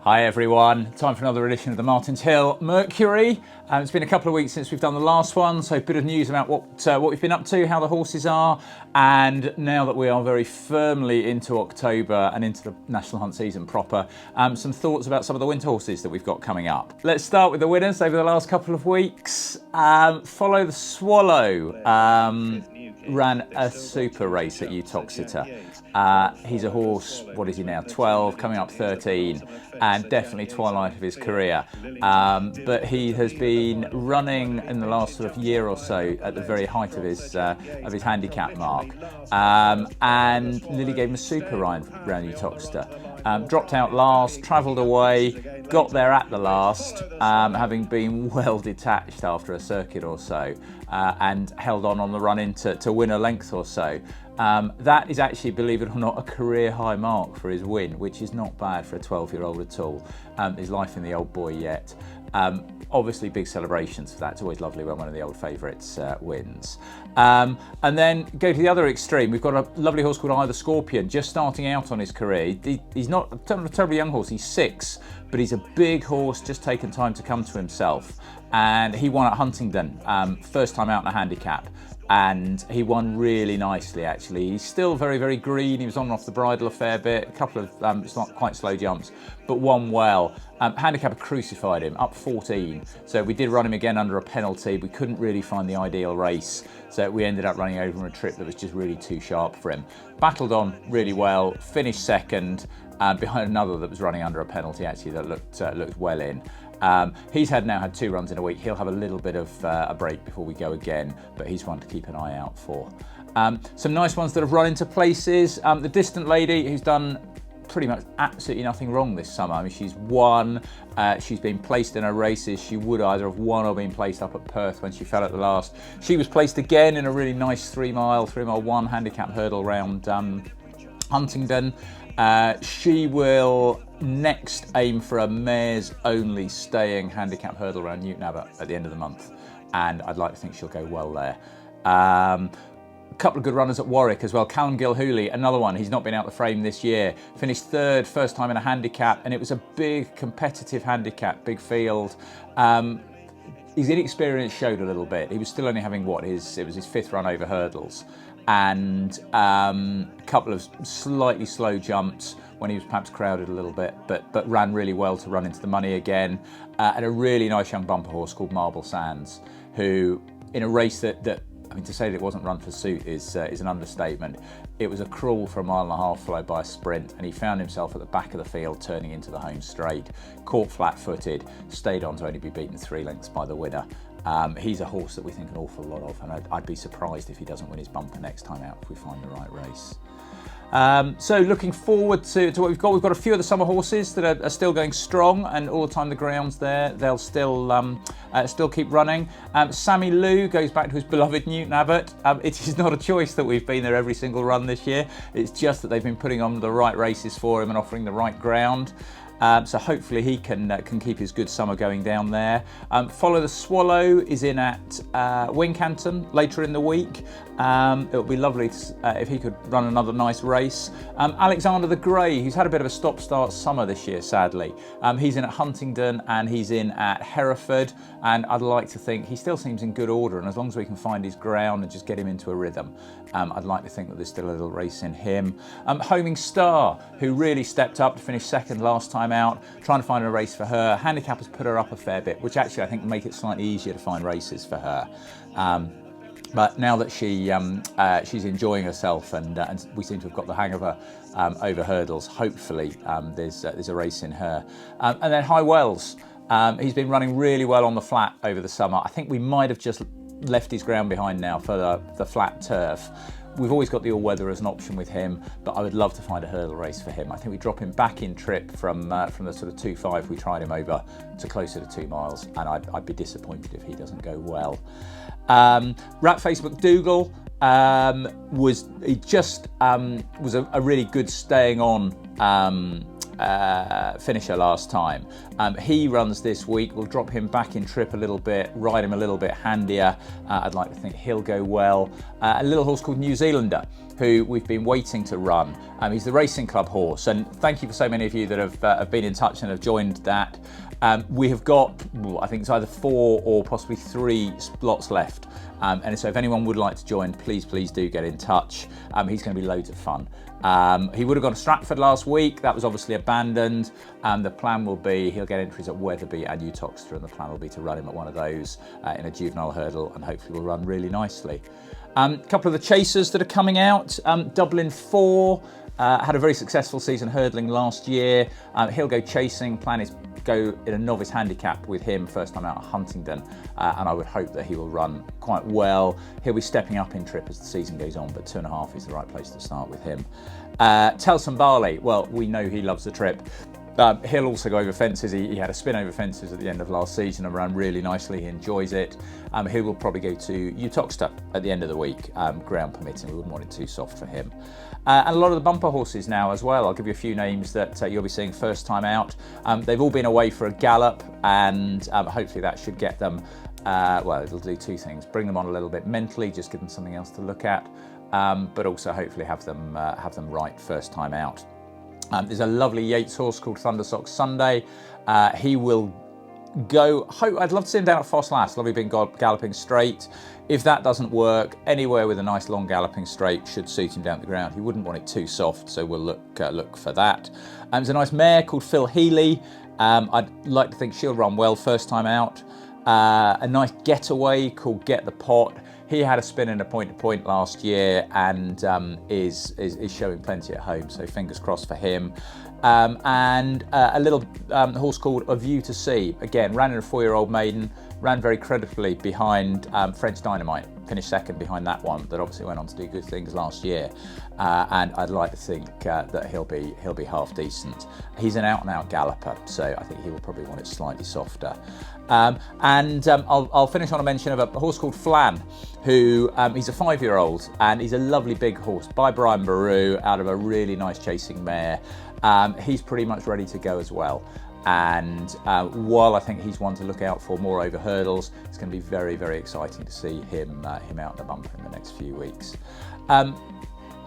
Hi everyone, time for another edition of the Martins Hill Mercury. It's been a couple of weeks since we've done the last one, so a bit of news about what we've been up to, how the horses are, and now that we are very firmly into October and into the National Hunt season proper, some thoughts about some of the winter horses that we've got coming up. Let's start with the winners over the last couple of weeks. Follow the Swallow ran a super race at Uttoxeter. He's a horse, what is he now, 12, coming up 13, and definitely twilight of his career. But he has been running in the last sort of year or so at the very height of his handicap mark, and Lily gave him a super ride around Uttoxeter. Dropped out last, travelled away, got there at the last, having been well detached after a circuit or so, and held on the run in to win a length or so. That is actually, believe it or not, a career high mark for his win, which is not bad for a 12-year-old at all. His life in the old boy yet. Obviously big celebrations for that. It's always lovely when one of the old favourites wins. And then go to the other extreme. We've got a lovely horse called Either Scorpion, just starting out on his career. He's not a terribly young horse, he's 6, but he's a big horse, just taken time to come to himself. And he won at Huntingdon, first time out in a handicap. And he won really nicely, actually. He's still very, very green. He was on and off the bridle a fair bit, a couple of it's not quite slow jumps, but won well. Handicapper crucified him, up 14. So we did run him again under a penalty. We couldn't really find the ideal race, so we ended up running over on a trip that was just really too sharp for him. Battled on really well, finished second, behind another that was running under a penalty, actually, that looked well in. He's now had 2 runs in a week. He'll have a little bit of a break before we go again, but he's one to keep an eye out for. Some nice ones that have run into places. The Distant Lady, who's done pretty much absolutely nothing wrong this summer. I mean, she's won, she's been placed in her races. She would either have won or been placed up at Perth when she fell at the last. She was placed again in a really nice 3-mile 1 handicap hurdle round Huntingdon. She will next aim for a mares only staying handicap hurdle around Newton Abbot at the end of the month, and I'd like to think she'll go well there. A couple of good runners at Warwick as well. Callum Gilhooly, another one, he's not been out the frame this year, finished 3rd, first time in a handicap, and it was a big competitive handicap, big field. His inexperience showed a little bit. He was still only having it was his 5th run over hurdles, and a couple of slightly slow jumps when he was perhaps crowded a little bit, but ran really well to run into the money again. And a really nice young bumper horse called Marble Sands, who in a race that I mean, to say that it wasn't run for suit is an understatement. It was a crawl for 1.5 miles followed by a sprint, and he found himself at the back of the field turning into the home straight, caught flat-footed, stayed on to only be beaten 3 lengths by the winner. He's a horse that we think an awful lot of, and I'd be surprised if he doesn't win his bumper next time out if we find the right race. So looking forward to what we've got. We've got a few of the summer horses that are still going strong, and all the time the ground's there, they'll still keep running. Sammy Lou goes back to his beloved Newton Abbot. It is not a choice that we've been there every single run this year. It's just that they've been putting on the right races for him and offering the right ground. So hopefully he can keep his good summer going down there. Follow the Swallow is in at Wincanton later in the week. It would be lovely if he could run another nice race. Alexander the Grey, who's had a bit of a stop-start summer this year, sadly. He's in at Huntingdon and he's in at Hereford, and I'd like to think he still seems in good order, and as long as we can find his ground and just get him into a rhythm, I'd like to think that there's still a little race in him. Homing Star, who really stepped up to finish 2nd last time out, trying to find a race for her. Handicap has put her up a fair bit, which actually I think will make it slightly easier to find races for her. But now that she's enjoying herself and we seem to have got the hang of her over hurdles, hopefully there's a race in her. And then High Wells, he's been running really well on the flat over the summer. I think we might have just left his ground behind now for the flat turf. We've always got the all-weather as an option with him, but I would love to find a hurdle race for him. I think we drop him back in trip from the sort of 2.5 we tried him over to closer to 2 miles, and I'd be disappointed if he doesn't go well. Ratface McDougall was a really good staying on finisher last time. He runs this week. We'll drop him back in trip a little bit, ride him a little bit handier. I'd like to think he'll go well. A little horse called New Zealander, who we've been waiting to run. He's the Racing Club horse, and thank you for so many of you that have been in touch and have joined that. We have got, I think it's either 4 or possibly 3 slots left. And so if anyone would like to join, please do get in touch. He's going to be loads of fun. He would have gone to Stratford last week. That was obviously abandoned. The plan will be he'll get entries at Wetherby and Uttoxeter, and the plan will be to run him at one of those in a juvenile hurdle, and hopefully will run really nicely. A couple of the chasers that are coming out. Dublin 4 had a very successful season hurdling last year. He'll go chasing. Plan is go in a novice handicap with him first time out at Huntingdon, and I would hope that he will run quite well. He'll be stepping up in trip as the season goes on, but 2.5 is the right place to start with him. Telson Barley, well, we know he loves the trip. He'll also go over fences. He had a spin over fences at the end of last season and ran really nicely. He enjoys it. He will probably go to Uttoxeter at the end of the week, ground permitting. We wouldn't want it too soft for him. And a lot of the bumper horses now as well. I'll give you a few names that you'll be seeing first time out. They've all been away for a gallop, and hopefully that should get them, well, it'll do 2 things. Bring them on a little bit mentally, just give them something else to look at, but also hopefully have them right first time out. There's a lovely Yates horse called Thundersock Sunday. He will go, I'd love to see him down at Foss Lass. Love him being galloping straight. If that doesn't work, anywhere with a nice long galloping straight should suit him down at the ground. He wouldn't want it too soft, so we'll look for that. There's a nice mare called Phil Healy. I'd like to think she'll run well first time out. A nice getaway called Get the Pot. He had a spin in a point-to-point last year and is showing plenty at home, so fingers crossed for him. And a little horse called A View to Sea. Again, ran in a 4-year-old maiden, ran very creditably behind French Dynamite, finished second behind that one, that obviously went on to do good things last year. And I'd like to think that he'll be half decent. He's an out-and-out galloper, so I think he will probably want it slightly softer. I'll finish on a mention of a horse called Flam, who he's a 5-year-old, and he's a lovely big horse by Brian Baru out of a really nice chasing mare. He's pretty much ready to go as well. And while I think he's one to look out for more over hurdles, it's going to be very, very exciting to see him out in the bumper in the next few weeks.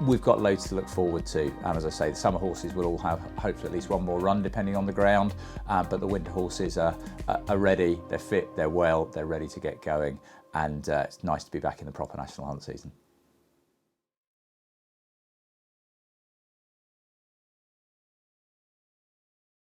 We've got loads to look forward to. As I say, the summer horses will all have hopefully at least one more run depending on the ground, but the winter horses are ready, they're fit, they're well, they're ready to get going, and it's nice to be back in the proper national hunt season.